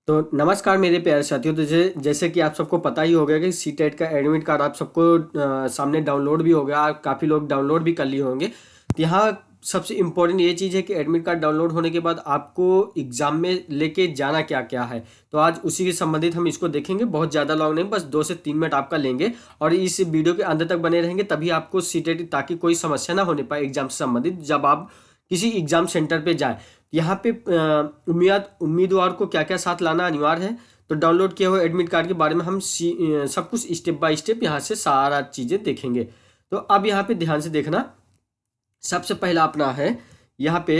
तो नमस्कार मेरे प्यारे साथियों। तो जैसे कि आप सबको पता ही हो गया कि सी टेट का एडमिट कार्ड आप सबको सामने डाउनलोड भी हो गया, काफ़ी लोग डाउनलोड भी कर लिए होंगे। तो यहाँ सबसे इम्पोर्टेंट ये चीज़ है कि एडमिट कार्ड डाउनलोड होने के बाद आपको एग्ज़ाम में लेके जाना क्या क्या है। तो आज उसी के संबंधित हम इसको देखेंगे, बहुत ज़्यादा लॉन्ग नहीं, बस 2 से 3 मिनट आपका लेंगे और इस वीडियो के अंत तक बने रहेंगे, तभी आपको सी टेट, ताकि कोई समस्या ना होने पाए एग्ज़ाम से संबंधित जब आप किसी एग्ज़ाम सेंटर पे जाए। यहाँ पे उम्मीदवार को क्या क्या साथ लाना अनिवार्य है। तो डाउनलोड किए हुए एडमिट कार्ड के बारे में हम सब कुछ स्टेप बाय स्टेप यहाँ से सारा चीज़ें देखेंगे। तो अब यहाँ पे ध्यान से देखना। सबसे पहला अपना है यहाँ पे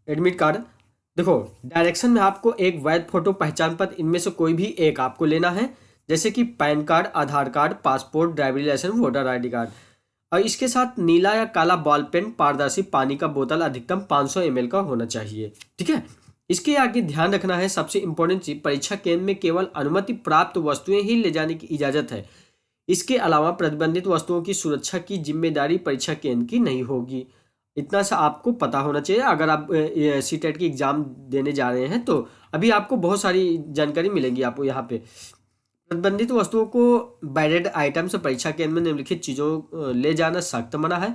एडमिट कार्ड। देखो, डायरेक्शन में आपको एक वैध फोटो, पहचान पत्र, इनमें से कोई भी एक आपको लेना है, जैसे कि PAN card, Aadhaar card, passport, driving licence, voter ID card. और इसके साथ नीला या काला बॉल पेन, पारदर्शी पानी का बोतल अधिकतम 500 ml का होना चाहिए। ठीक है। इसके आगे ध्यान रखना है, सबसे इंपॉर्टेंट चीज, परीक्षा केंद्र में केवल अनुमति प्राप्त वस्तुएं ही ले जाने की इजाजत है। इसके अलावा प्रतिबंधित वस्तुओं की सुरक्षा की जिम्मेदारी परीक्षा केंद्र की नहीं होगी। इतना सा आपको पता होना चाहिए अगर आप सी टेट की एग्जाम देने जा रहे हैं। तो अभी आपको बहुत सारी जानकारी मिलेगी आपको यहाँ पे। प्रतिबंधित वस्तुओं को, बैरेड आइटम्स, परीक्षा केंद्र में निम्नलिखित चीजों ले जाना सख्त मना है।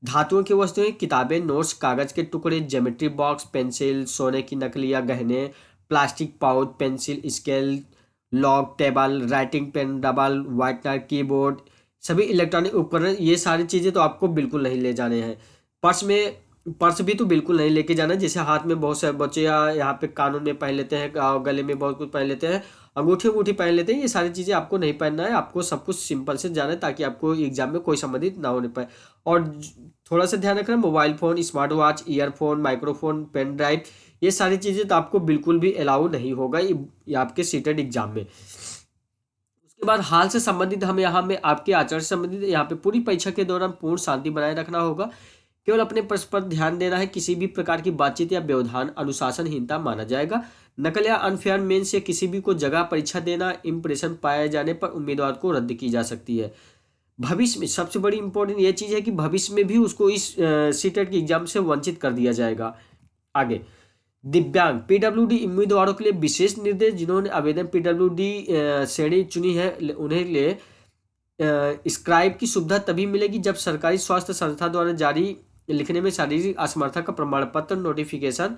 धातुओं की वस्तुएं, किताबें, नोट्स, कागज के टुकड़े, ज्योमेट्री बॉक्स, पेंसिल, सोने की नकली या गहने, plastic pouch, pencil, scale, lock, table, writing pen, rubber, whitener, keyboard, सभी इलेक्ट्रॉनिक उपकरण, ये सारी चीज़ें तो आपको बिल्कुल नहीं ले जाने हैं। पर्स भी तो बिल्कुल नहीं लेके जाना। जैसे हाथ में बहुत से बच्चे या यहाँ पे कानून में पहन लेते हैं, गले में बहुत कुछ पहन लेते हैं, अंगूठी अंगूठी पहन लेते हैं, ये सारी चीज़ें आपको नहीं पहनना है। आपको सब कुछ सिंपल से जाना है ताकि आपको एग्जाम में कोई संबंधित ना होने पाए। और थोड़ा सा ध्यान रखना, mobile phone, smart watch, earphone, microphone, pen drive, ये सारी चीज़ें तो आपको बिल्कुल भी अलाउ नहीं होगा ये आपके सीटेड एग्जाम में। उसके बाद हाल से संबंधित हमें यहाँ में आपके आचरण से संबंधित यहाँ पे पूरी परीक्षा के दौरान पूर्ण शांति बनाए रखना होगा। केवल अपने प्रश्न पर ध्यान देना है। किसी भी प्रकार की बातचीत या व्यवधान अनुशासनहीनता माना जाएगा। नकल या अनफेयर मेंस से किसी भी को जगह परीक्षा देना, इंप्रेशन पाए जाने पर उम्मीदवार को रद्द की जा सकती है। भविष्य में सबसे बड़ी इंपॉर्टेंट ये चीज़ है कि भविष्य में भी उसको इस सीटेट के एग्जाम से वंचित कर दिया जाएगा। आगे, दिव्यांग पीडब्ल्यूडी उम्मीदवारों के लिए विशेष निर्देश। जिन्होंने आवेदन पीडब्ल्यूडी श्रेणी चुनी है उन्हें लिए स्क्राइब की सुविधा तभी मिलेगी जब सरकारी स्वास्थ्य संस्था द्वारा जारी लिखने में शारीरिक असमर्था का प्रमाण पत्र नोटिफिकेशन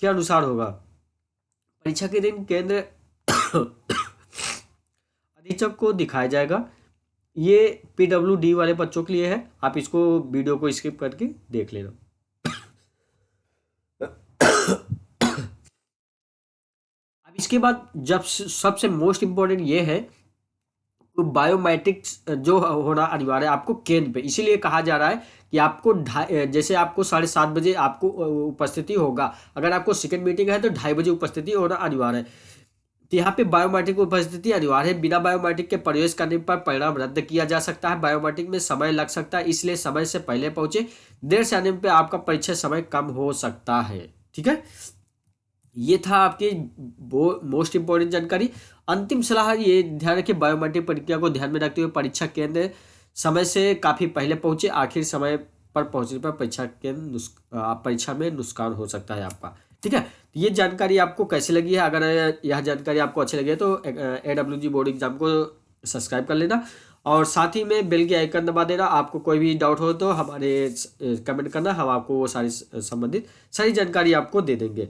के अनुसार होगा। परीक्षा के दिन केंद्र अधीक्षक को दिखाया जाएगा। ये पीडब्ल्यूडी वाले बच्चों के लिए है, आप इसको वीडियो को स्किप करके देख लेना। अब इसके बाद जब सबसे मोस्ट इंपॉर्टेंट ये है, तो बायोमेट्रिक्स जो होना अनिवार्य है आपको केंद्र पे। इसीलिए कहा जा रहा है कि आपको जैसे आपको 7:30 बजे आपको उपस्थिति होगा। अगर आपको सेकंड मीटिंग है तो 2:30 बजे उपस्थिति होना अनिवार्य है। तो यहाँ पे बायोमेट्रिक उपस्थिति अनिवार्य है। बिना बायोमेट्रिक के प्रवेश करने पर परिणाम रद्द किया जा सकता है। बायोमेट्रिक में समय लग सकता है, इसलिए समय से पहले पहुंचे। देर से आने पे आपका परीक्षा समय कम हो सकता है। ठीक है, ये था आपकी मोस्ट इंपॉर्टेंट जानकारी। अंतिम सलाह ये ध्यान रखिए, बायोमेट्रिक प्रक्रिया को ध्यान में रखते हुए परीक्षा केंद्र समय से काफ़ी पहले पहुंचे। आखिर समय पर पहुंचने पर परीक्षा में नुकसान हो सकता है आपका। ठीक है, तो ये जानकारी आपको कैसी लगी है? अगर यह जानकारी आपको अच्छी लगी है तो AWG बोर्ड एग्जाम को सब्सक्राइब कर लेना और साथ ही में बेल के आइकन दबा देना। आपको कोई भी डाउट हो तो हमारे कमेंट करना, हम आपको वो सारी संबंधित सारी जानकारी आपको दे देंगे।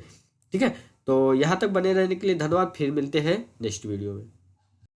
ठीक है, तो यहाँ तक बने रहने के लिए धन्यवाद। फिर मिलते हैं नेक्स्ट वीडियो में।